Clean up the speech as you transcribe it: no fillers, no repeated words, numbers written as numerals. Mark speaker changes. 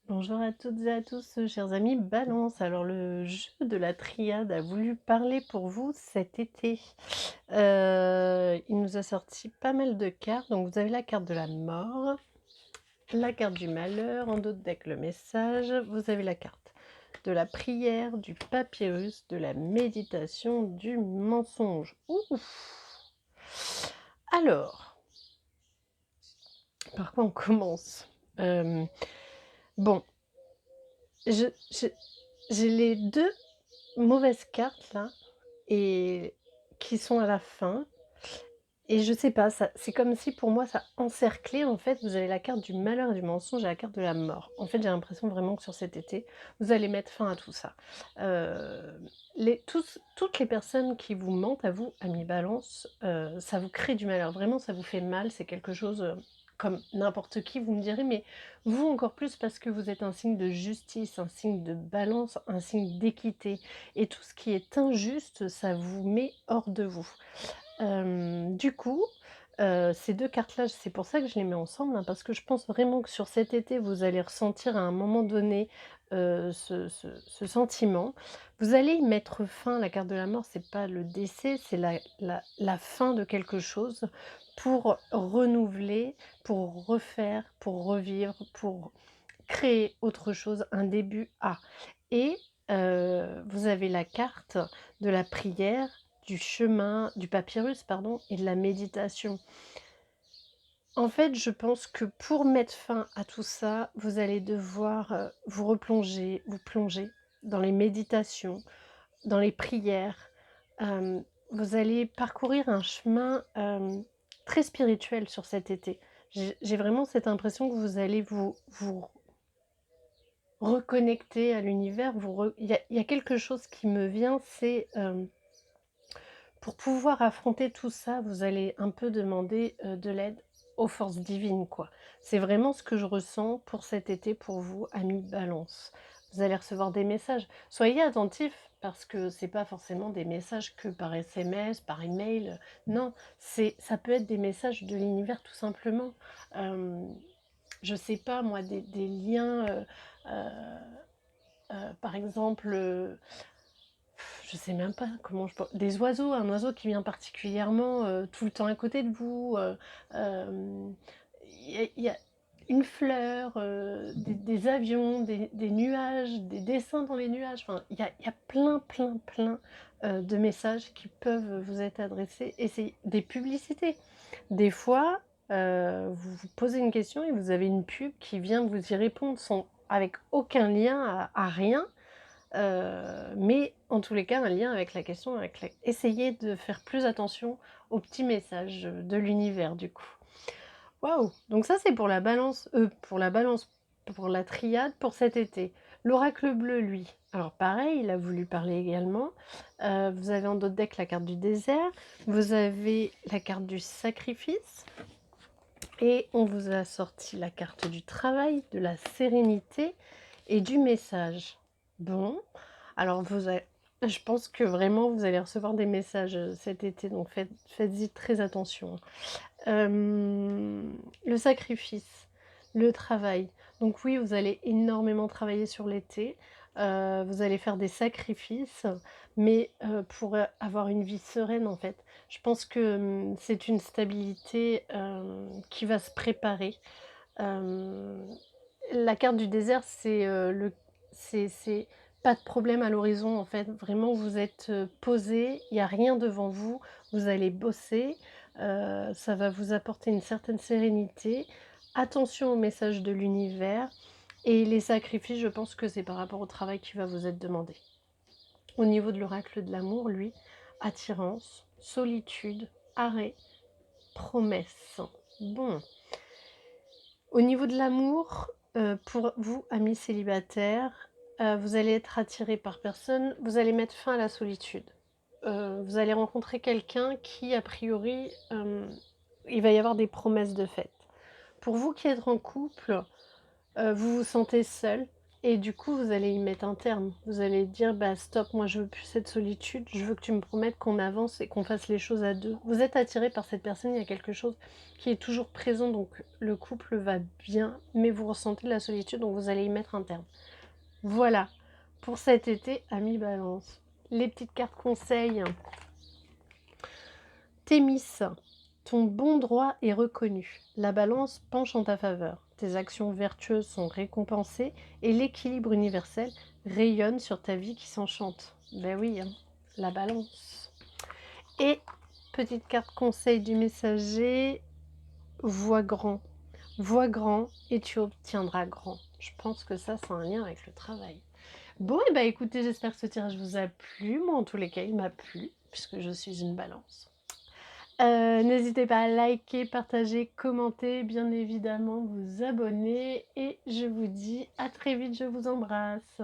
Speaker 1: Bonjour à toutes et à tous, chers amis Balance. Alors le jeu de la triade a voulu parler pour vous cet été. Il nous a sorti pas mal de cartes. Donc vous avez la carte de la mort, la carte du malheur, en d'autres decks le message. Vous avez la carte de la prière, du papyrus, de la méditation, du mensonge. Ouf. Alors, par quoi on commence? Bon, je je j'ai les 2 mauvaises cartes là et qui sont à la fin et je sais pas, ça c'est comme si pour moi ça encerclait en fait, vous avez la carte du malheur et du mensonge et la carte de la mort. En fait, j'ai l'impression vraiment que sur cet été, vous allez mettre fin à tout ça. Toutes les personnes qui vous mentent à vous, amis Balance, ça vous crée du malheur. Vraiment, ça vous fait mal, c'est quelque chose, comme n'importe qui, vous me direz, mais vous encore plus parce que vous êtes un signe de justice, un signe de balance, un signe d'équité et tout ce qui est injuste, ça vous met hors de vous. Du coup, ces 2 cartes-là, c'est pour ça que je les mets ensemble, hein, parce que je pense vraiment que sur cet été, vous allez ressentir à un moment donné, ce sentiment. Vous allez y mettre fin. La carte de la mort, c'est pas le décès, c'est la fin de quelque chose pour renouveler, pour refaire, pour revivre, pour créer autre chose, un début à. Et vous avez la carte de la prière, du chemin, du papyrus pardon et de la méditation. En fait, je pense que pour mettre fin à tout ça, vous allez devoir, vous replonger, vous plonger dans les méditations, dans les prières. Vous allez parcourir un chemin, très spirituel sur cet été. J'ai vraiment cette impression que vous allez vous reconnecter à l'univers, il y a quelque chose qui me vient, c'est, pour pouvoir affronter tout ça, vous allez un peu demander, de l'aide aux forces divines, quoi. C'est vraiment ce que je ressens pour cet été pour vous, amis Balance. Vous allez recevoir des messages. Soyez attentifs parce que c'est pas forcément des messages que par SMS, par email, non, ça peut être des messages de l'univers tout simplement. Hem, je sais pas moi, des liens, par exemple, je sais même pas comment je peux des oiseaux, un oiseau qui vient particulièrement, tout le temps à côté de vous, hem, il y a une fleur, des avions, des nuages, des dessins dans les nuages, enfin, il y a plein, plein, plein, de messages qui peuvent vous être adressés et c'est des publicités. Des fois, vous vous posez une question et vous avez une pub qui vient vous y répondre sans avec aucun lien à rien. Mais en tous les cas, un lien avec la question avec la essayez de faire plus attention aux petits messages, de l'univers du coup. Waouh! Donc ça c'est pour la triade pour cet été. L'oracle bleu lui, alors pareil, il a voulu parler également. Vous avez en d'autres decks la carte du désert, vous avez la carte du sacrifice et on vous a sorti la carte du travail, de la sérénité et du message. Bon, alors je pense que vraiment vous allez recevoir des messages, cet été, donc faites-y très attention. Le sacrifice, le travail. Donc oui, vous allez énormément travailler sur l'été, vous allez faire des sacrifices, mais pour, avoir une vie sereine, en fait. Je pense que, c'est une stabilité, qui va se préparer. Hem, la carte du désert, c'est pas de problème à l'horizon, en fait. Vraiment, vous êtes, posés, il y a rien devant vous, vous allez bosser, ça va vous apporter une certaine sérénité. Attention aux messages de l'univers et les sacrifices, je pense que c'est par rapport au travail qui va vous être demandé. Au niveau de l'oracle de l'amour, lui, attirance, solitude, arrêt, promesse. Bon. Au niveau de l'amour, pour vous, amis célibataires, vous allez être attirés par personne, vous allez mettre fin à la solitude. Vous allez rencontrer quelqu'un qui, a priori, il va y avoir des promesses de fête. Pour vous qui êtes en couple, vous vous sentez seul, Et du coup, vous allez y mettre un terme. Vous allez dire: «Bah, stop, moi je veux plus cette solitude, je veux que tu me promettes qu'on avance et qu'on fasse les choses à 2». Vous êtes attiré par cette personne, il y a quelque chose qui est toujours présent, donc le couple va bien, mais vous ressentez de la solitude, donc vous allez y mettre un terme. Voilà, pour cet été, amis Balance. Les petites cartes conseils. Thémis, ton bon droit est reconnu. La balance penche en ta faveur. Tes actions vertueuses sont récompensées et l'équilibre universel rayonne sur ta vie qui s'enchante. Ben oui, hein, la balance. Et petite carte conseil du messager, vois grand. Vois grand et tu obtiendras grand. Je pense que ça, c'est un lien avec le travail. Bon, et bah écoutez, j'espère que ce tirage vous a plu. Moi, en tous les cas, il m'a plu, puisque je suis une balance. N'hésitez pas à liker, partager, commenter, bien évidemment vous abonner et je vous dis à très vite, je vous embrasse.